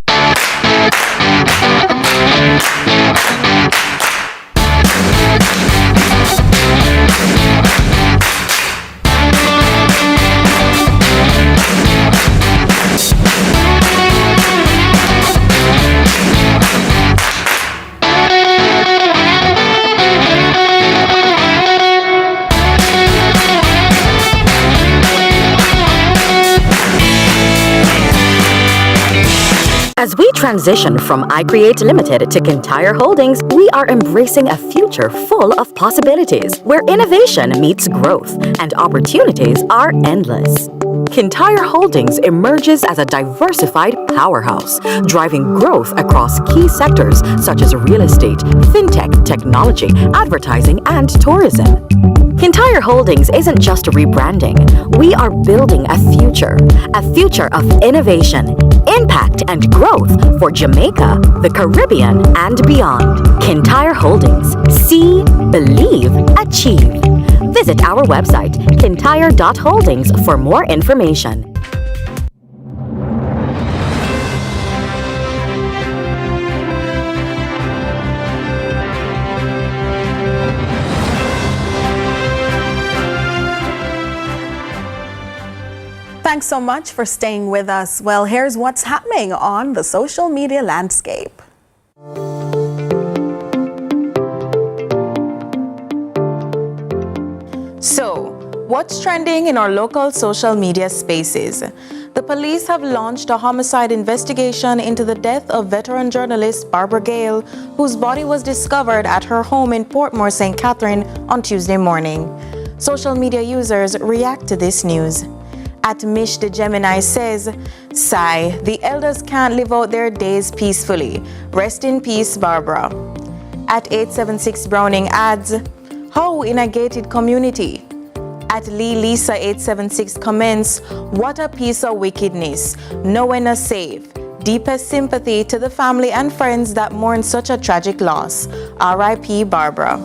As we transition from iCreate Limited to Kintyre Holdings, we are embracing a future full of possibilities, where innovation meets growth and opportunities are endless. Kintyre Holdings emerges as a diversified powerhouse, driving growth across key sectors such as real estate, fintech, technology, advertising, and tourism. Kintyre Holdings isn't just rebranding. We are building a future of innovation, impact, and growth for Jamaica, the Caribbean, and beyond. Kintyre Holdings. See, believe, achieve. Visit our website, kintyre.holdings, for more information. Thanks so much for staying with us. Well, here's what's happening on the social media landscape. So, what's trending in our local social media spaces? The police have launched a homicide investigation into the death of veteran journalist Barbara Gayle, whose body was discovered at her home in Portmore, St. Catherine on Tuesday morning. Social media users react to this news. At Mish the Gemini says, "Sigh, the elders can't live out their days peacefully. Rest in peace, Barbara." At 876 Browning adds, "How in a gated community?" At Lee Lisa 876 comments, "What a piece of wickedness. No one is safe. Deepest sympathy to the family and friends that mourn such a tragic loss. R.I.P. Barbara."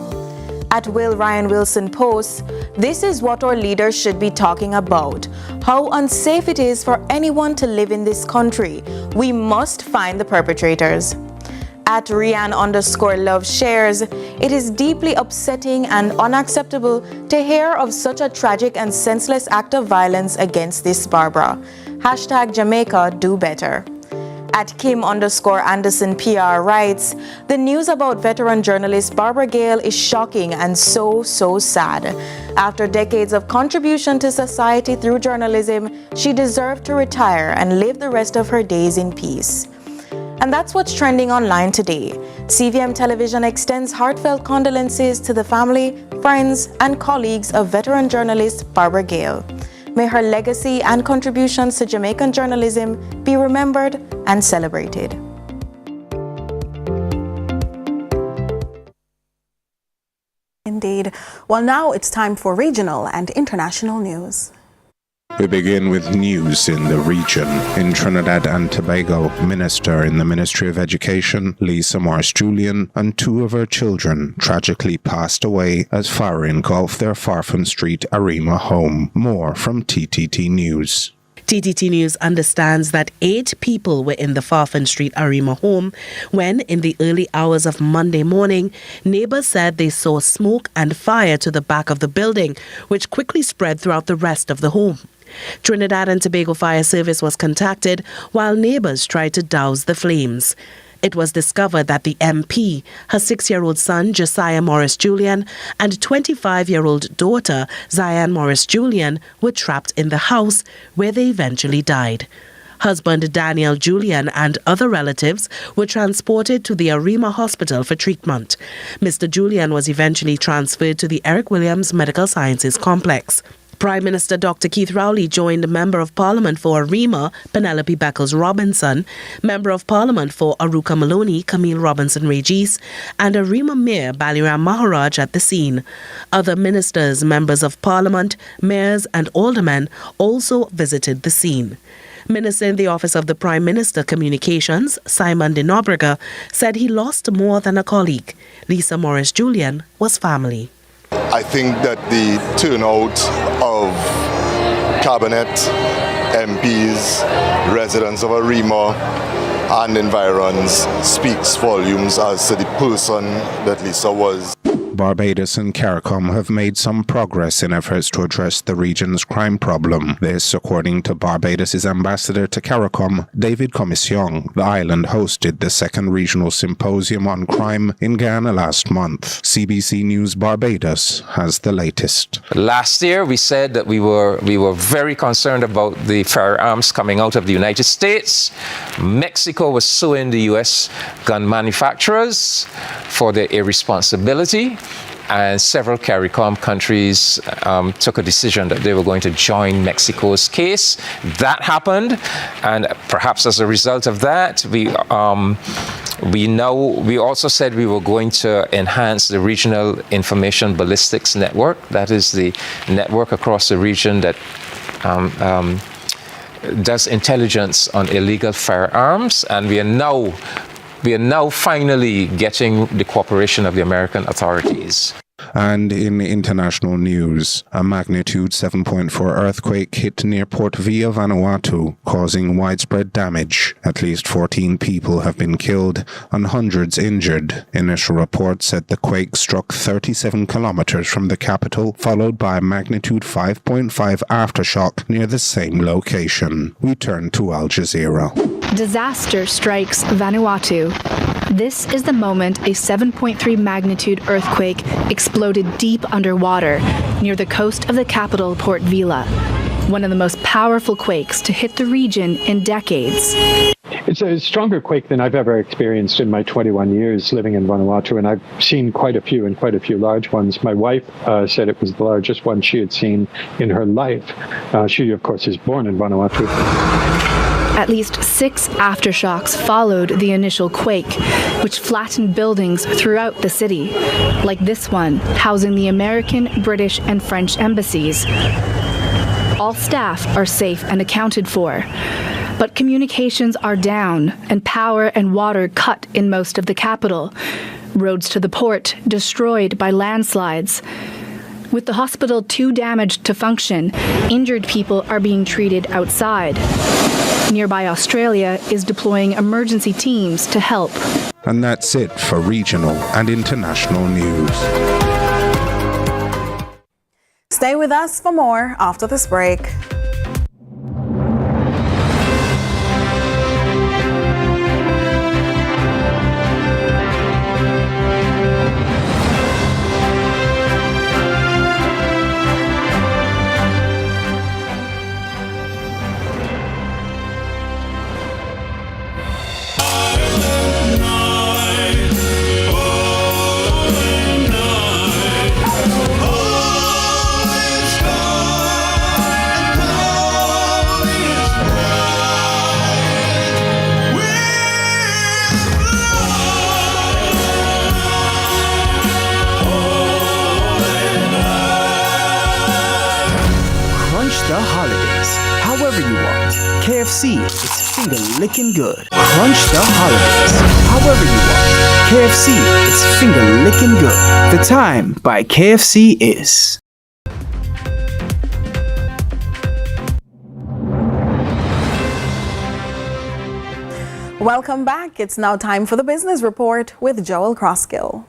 At Will Ryan Wilson posts, "This is what our leaders should be talking about. How unsafe it is for anyone to live in this country. We must find the perpetrators." At Rian_Love shares, "It is deeply upsetting and unacceptable to hear of such a tragic and senseless act of violence against this Barbara. Hashtag Jamaica do better." At Kim_Anderson PR writes, the news about veteran journalist Barbara Gayle is shocking and so sad. After decades of contribution to society through journalism, she deserved to retire and live the rest of her days in peace. And that's what's trending online today. CVM Television extends heartfelt condolences to the family, friends, and colleagues of veteran journalist Barbara Gayle. May her legacy and contributions to Jamaican journalism be remembered and celebrated. Indeed. Well, now it's time for regional and international news. We begin with news in the region. In Trinidad and Tobago, Minister in the Ministry of Education, Lisa Morris-Julian, and 2 of her children tragically passed away as fire engulfed their Farfan Street Arima home. More from TTT News. TTT News understands that 8 people were in the Farfan Street Arima home when, in the early hours of Monday morning, neighbors said they saw smoke and fire to the back of the building, which quickly spread throughout the rest of the home. Trinidad and Tobago Fire Service was contacted while neighbors tried to douse the flames. It was discovered that the MP, her 6-year-old son Josiah Morris-Julian, and 25-year-old daughter Zion Morris-Julian were trapped in the house where they eventually died. Husband Daniel Julian and other relatives were transported to the Arima Hospital for treatment. Mr. Julian was eventually transferred to the Eric Williams Medical Sciences Complex. Prime Minister Dr. Keith Rowley joined Member of Parliament for Arima, Penelope Beckles-Robinson, Member of Parliament for Aruka Maloney, Camille Robinson-Regis, and Arima Mayor Baliram Maharaj at the scene. Other ministers, members of Parliament, mayors and aldermen also visited the scene. Minister in the Office of the Prime Minister Communications, Simon de Nobrega, said he lost more than a colleague. Lisa Morris-Julian was family. I think that the turnout of Cabinet, MPs, residents of Arima and environs speaks volumes as to the person that Lisa was. Barbados and CARICOM have made some progress in efforts to address the region's crime problem. This, according to Barbados' ambassador to CARICOM, David Commission. The island hosted the 2nd Regional Symposium on Crime in Ghana last month. CBC News Barbados has the latest. Last year, we said that we were very concerned about the firearms coming out of the United States. Mexico was suing the U.S. gun manufacturers for their irresponsibility. And several CARICOM countries took a decision that they were going to join Mexico's case. That happened, and perhaps as a result of that, we also said we were going to enhance the Regional Information Ballistics Network. That is the network across the region that does intelligence on illegal firearms, and we are now finally getting the cooperation of the American authorities. And in international news, a magnitude 7.4 earthquake hit near Port Vila, Vanuatu, causing widespread damage. At least 14 people have been killed and hundreds injured. Initial reports said the quake struck 37 kilometers from the capital, followed by a magnitude 5.5 aftershock near the same location. We turn to Al Jazeera. Disaster strikes Vanuatu. This is the moment a 7.3 magnitude earthquake exploded deep underwater near the coast of the capital, Port Vila. One of the most powerful quakes to hit the region in decades. It's a stronger quake than I've ever experienced in my 21 years living in Vanuatu, and I've seen quite a few large ones. My wife said it was the largest one she had seen in her life. She, of course, is born in Vanuatu. At least 6 aftershocks followed the initial quake, which flattened buildings throughout the city, like this one, housing the American, British, and French embassies. All staff are safe and accounted for, but communications are down and power and water cut in most of the capital. Roads to the port destroyed by landslides. With the hospital too damaged to function, injured people are being treated outside. Nearby Australia is deploying emergency teams to help. And that's it for regional and international news. Stay with us for more after this break. KFC is finger-licking good. Crunch the holidays. However you want. KFC is finger-licking good. The time by KFC is... Welcome back. It's now time for the Business Report with Joel Crosskill.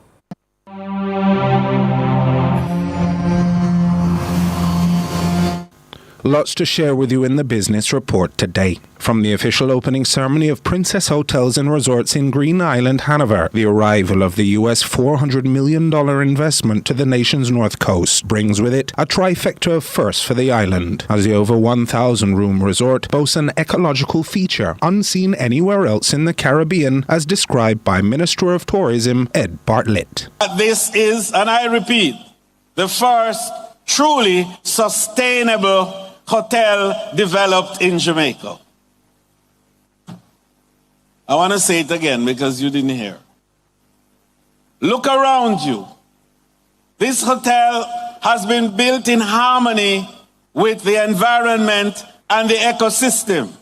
Lots to share with you in the Business Report today. From the official opening ceremony of Princess Hotels and Resorts in Green Island, Hanover, the arrival of the US $400 million investment to the nation's north coast brings with it a trifecta of firsts for the island, as the over 1,000-room resort boasts an ecological feature unseen anywhere else in the Caribbean, as described by Minister of Tourism Ed Bartlett. This is, and I repeat, the first truly sustainable hotel developed in Jamaica. I want to say it again because you didn't hear. Look around you. This hotel has been built in harmony with the environment and the ecosystem.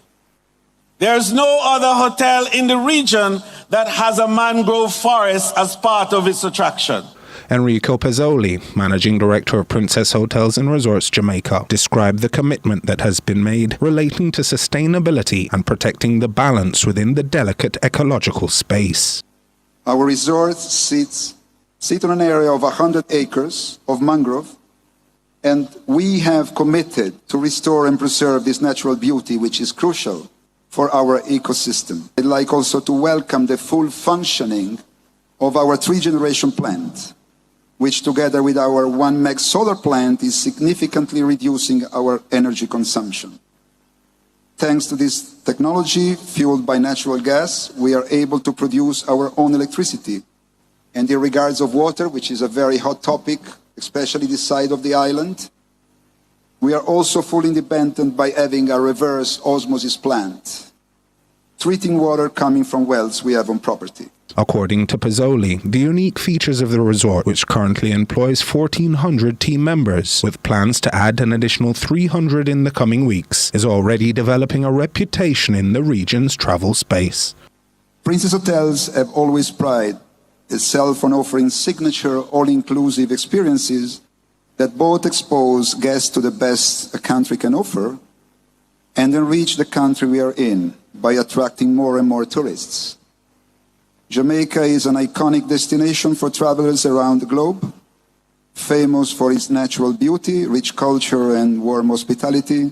There's no other hotel in the region that has a mangrove forest as part of its attraction. Enrico Pezzoli, Managing Director of Princess Hotels and Resorts Jamaica, described the commitment that has been made relating to sustainability and protecting the balance within the delicate ecological space. Our resort sits on an area of 100 acres of mangrove, and we have committed to restore and preserve this natural beauty, which is crucial for our ecosystem. I'd like also to welcome the full functioning of our 3-generation plant, which together with our 1 meg solar plant is significantly reducing our energy consumption. Thanks to this technology, fueled by natural gas, we are able to produce our own electricity. And in regards of water, which is a very hot topic, especially this side of the island, we are also fully independent by having a reverse osmosis plant, treating water coming from wells we have on property. According to Pezzoli, the unique features of the resort, which currently employs 1,400 team members, with plans to add an additional 300 in the coming weeks, is already developing a reputation in the region's travel space. Princess Hotels have always prided itself on offering signature all-inclusive experiences that both expose guests to the best a country can offer and enrich the country we are in by attracting more and more tourists. Jamaica is an iconic destination for travelers around the globe, famous for its natural beauty, rich culture, and warm hospitality.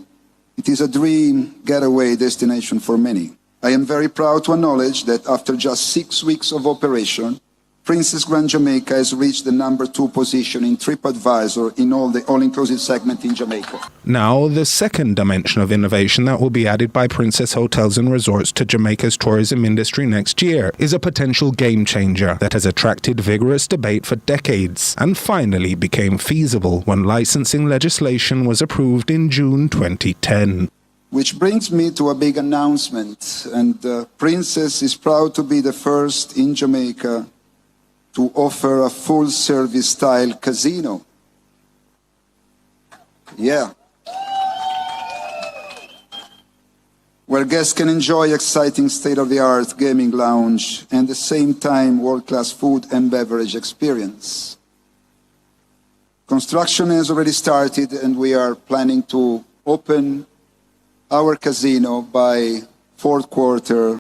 It is a dream getaway destination for many. I am very proud to acknowledge that after just 6 weeks of operation, Princess Grand Jamaica has reached the #2 position in TripAdvisor in all the all-inclusive segment in Jamaica. Now, the second dimension of innovation that will be added by Princess Hotels and Resorts to Jamaica's tourism industry next year is a potential game changer that has attracted vigorous debate for decades and finally became feasible when licensing legislation was approved in June 2010. Which brings me to a big announcement, and Princess is proud to be the first in Jamaica to offer a full-service style casino. Yeah. Where guests can enjoy exciting state-of-the-art gaming lounge and at the same time world-class food and beverage experience. Construction has already started and we are planning to open our casino by fourth quarter